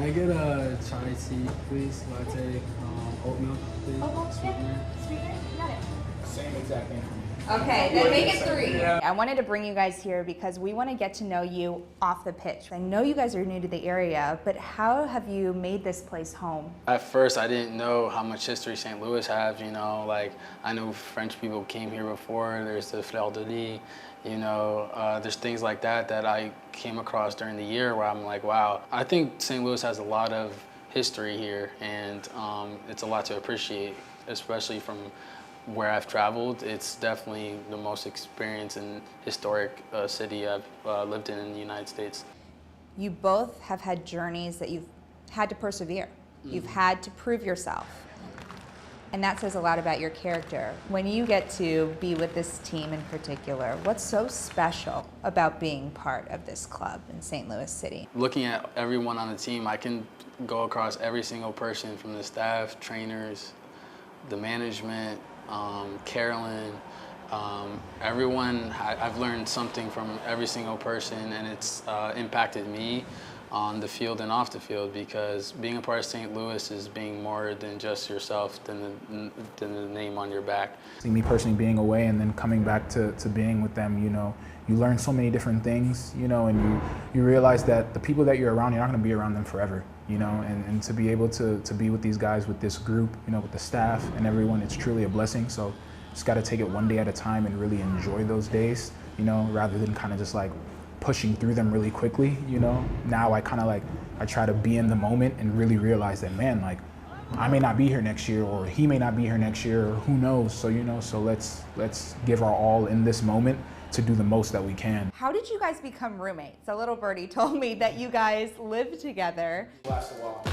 I get a chai tea, please? Latte, oat milk, please? Sweetener. Sweetener? Got it. Same exact thing for me. Okay, then make it 3. Yeah. I wanted to bring you guys here because we want to get to know you off the pitch. I know you guys are new to the area, but how have you made this place home? At first, I didn't know how much history St. Louis has, like I know French people came here before. There's the Fleur de Lis, there's things like that I came across during the year where I'm like, wow. I think St. Louis has a lot of history here, and it's a lot to appreciate, especially from where I've traveled. It's definitely the most experienced and historic city I've lived in the United States. You both have had journeys that you've had to persevere. You've had to prove yourself. And that says a lot about your character. When you get to be with this team in particular, what's so special about being part of this club in St. Louis City? Looking at everyone on the team, I can go across every single person from the staff, trainers, the management, Carolyn, everyone. I've learned something from every single person, and it's impacted me on the field and off the field, because being a part of St. Louis is being more than just yourself, than the name on your back. Me personally being away and then coming back to being with them, you learn so many different things, and you realize that the people that you're around, you're not going to be around them forever, and to be able to be with these guys, with this group, with the staff and everyone, it's truly a blessing. So just got to take it one day at a time and really enjoy those days, rather than kind of just like pushing through them really quickly. Now I try to be in the moment and really realize that, man, like I may not be here next year, or he may not be here next year, or who knows. So so let's give our all in this moment to do the most that we can. How did you guys become roommates? A little birdie told me that you guys live together. Last a while.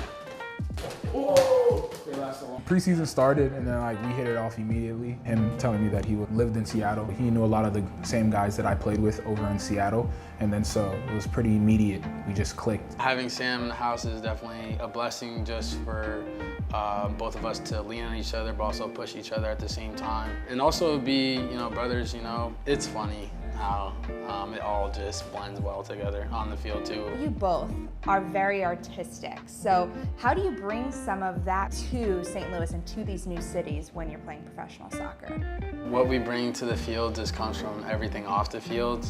Oh, they last a while. Preseason started, and then we hit it off immediately. Him telling me that he lived in Seattle. He knew a lot of the same guys that I played with over in Seattle, and then so it was pretty immediate. We just clicked. Having Sam in the house is definitely a blessing, just for both of us to lean on each other, but also push each other at the same time. And also be, brothers, it's funny how it all just blends well together on the field too. You both are very artistic, so how do you bring some of that to St. Louis and to these new cities when you're playing professional soccer? What we bring to the field just comes from everything off the field,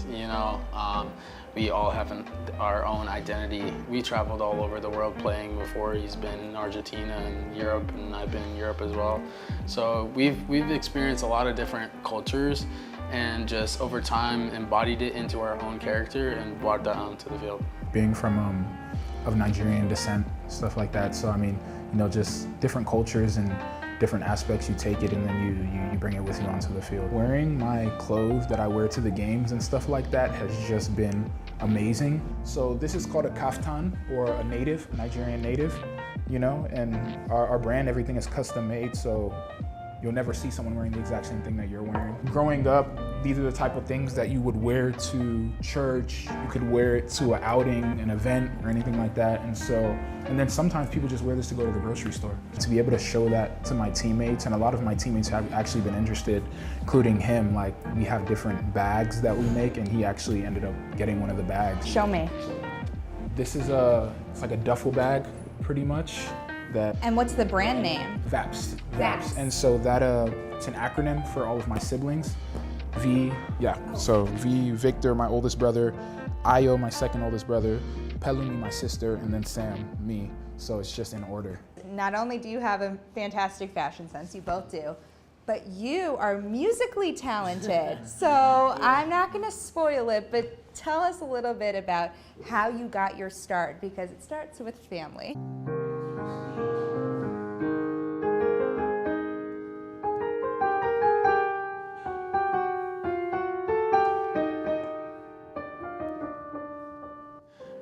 we all have our own identity. We traveled all over the world playing before. He's been in Argentina and Europe, and I've been in Europe as well. So we've experienced a lot of different cultures, and just over time embodied it into our own character and brought that onto the field. Being from of Nigerian descent, stuff like that. So I mean, just different cultures and different aspects, you take it and then you bring it with you onto the field. Wearing my clothes that I wear to the games and stuff like that has just been amazing. So this is called a kaftan, or a Nigerian native, and our brand, everything is custom made, so you'll never see someone wearing the exact same thing that you're wearing. Growing up, these are the type of things that you would wear to church. You could wear it to an outing, an event, or anything like that. And then sometimes people just wear this to go to the grocery store. To be able to show that to my teammates, and a lot of my teammates have actually been interested, including him. Like, we have different bags that we make, and he actually ended up getting one of the bags. Show me. This is it's like a duffel bag, pretty much. And what's the brand name? VAPS. VAPS. And so that it's an acronym for all of my siblings. So V, Victor, my oldest brother, Ayo, my second oldest brother, Pelumi, my sister, and then Sam, me. So it's just in order. Not only do you have a fantastic fashion sense, you both do, but you are musically talented. So I'm not gonna spoil it, but tell us a little bit about how you got your start, because it starts with family.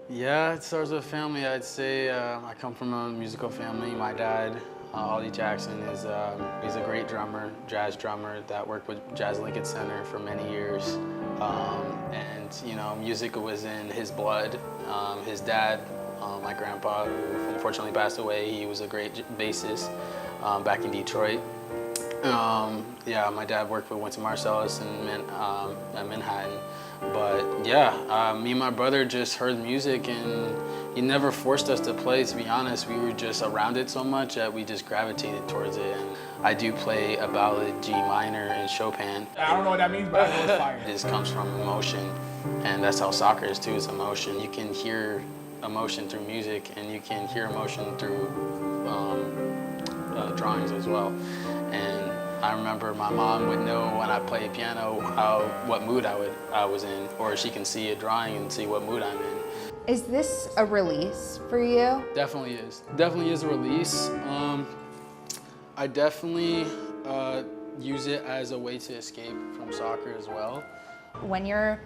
Yeah, it starts with family. I'd say I come from a musical family. My dad, Ollie Jackson, he's a great drummer, jazz drummer that worked with Jazz Lincoln Center for many years. And music was in his blood. His dad, my grandpa, who unfortunately passed away, he was a great bassist back in Detroit. Yeah, my dad worked with Wynton Marsalis at Manhattan. But yeah, me and my brother just heard music, and he never forced us to play, to be honest. We were just around it so much that we just gravitated towards it. And I do play a ballad G minor in Chopin. I don't know what that means, but I know it's fire. This comes from emotion, and that's how soccer is too, it's emotion. You can hear emotion through music, and you can hear emotion through drawings as well. And I remember my mom would know when I played piano what mood I was in, or she can see a drawing and see what mood I'm in. Is this a release for you? Definitely is. Definitely is a release. I definitely use it as a way to escape from soccer as well. When you're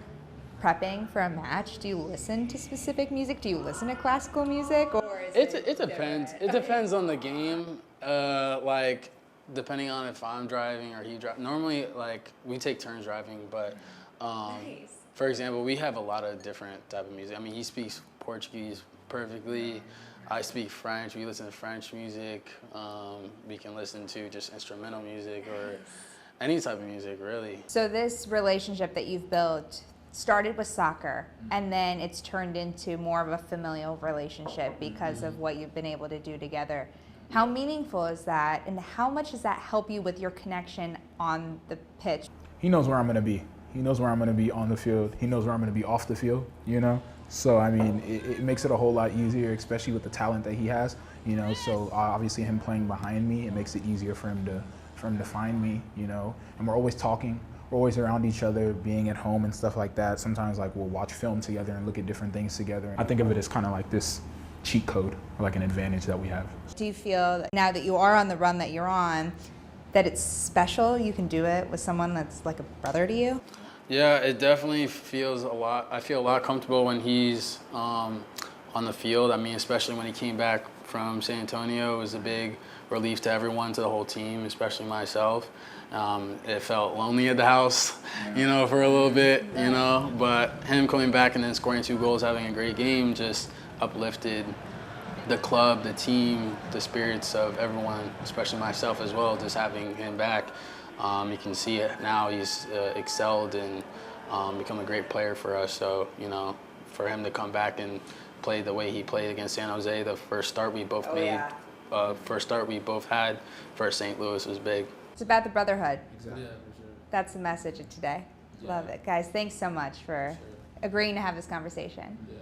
prepping for a match, do you listen to specific music? Do you listen to classical music? Or is It depends. It depends on the game. Like, depending on if I'm driving or he drives. Normally, like, we take turns driving, but Nice. for example, we have a lot of different type of music. I mean, he speaks Portuguese perfectly. I speak French. We listen to French music. We can listen to just instrumental music or any type of music, really. So this relationship that you've built started with soccer, and then it's turned into more of a familial relationship because of what you've been able to do together. How meaningful is that, and how much does that help you with your connection on the pitch? He knows where I'm going to be. He knows where I'm going to be on the field. He knows where I'm going to be off the field, you know? So, I mean, it makes it a whole lot easier, especially with the talent that he has, you know? So, obviously, him playing behind me, it makes it easier for him to find me, you know? And we're always talking. We're always around each other, being at home and stuff like that. Sometimes, like, we'll watch film together and look at different things together. I think of it as kind of like this cheat code, or like an advantage that we have. Do you feel that now that you are on the run that you're on, that it's special? You can do it with someone that's like a brother to you? Yeah, it definitely feels a lot. I feel a lot comfortable when he's on the field. I mean, especially when he came back from San Antonio, it was a big relief to everyone, to the whole team, especially myself. It felt lonely at the house, you know, for a little bit, you know, but him coming back and then scoring 2 goals, having a great game, just uplifted the club, the team, the spirits of everyone, especially myself as well, just having him back. You can see it now. He's excelled and become a great player for us. So, you know, for him to come back and play the way he played against San Jose, the first start we both first start we both had for St. Louis was big. It's about the brotherhood. Exactly. Yeah, for sure. That's the message of today. Yeah. Love it. Guys, thanks so much for agreeing to have this conversation. Yeah.